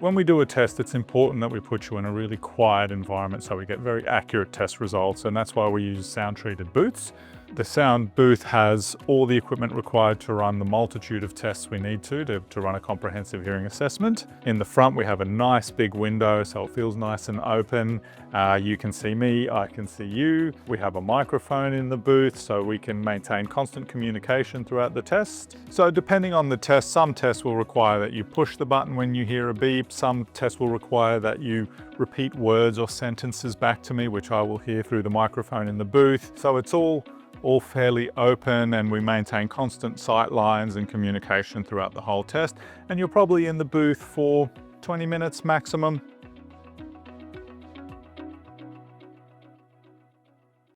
When we do a test, it's important that we put you in a really quiet environment so we get very accurate test results, and that's why we use sound-treated booths. The sound booth has all the equipment required to run the multitude of tests we need to run a comprehensive hearing assessment. In the front, we have a nice big window, so it feels nice and open. You can see me, I can see you. We have a microphone in the booth, so we can maintain constant communication throughout the test. So depending on the test, some tests will require that you push the button when you hear a beep. Some tests will require that you repeat words or sentences back to me, which I will hear through the microphone in the booth. So it's all fairly open, and we maintain constant sight lines and communication throughout the whole test. And you're probably in the booth for 20 minutes maximum.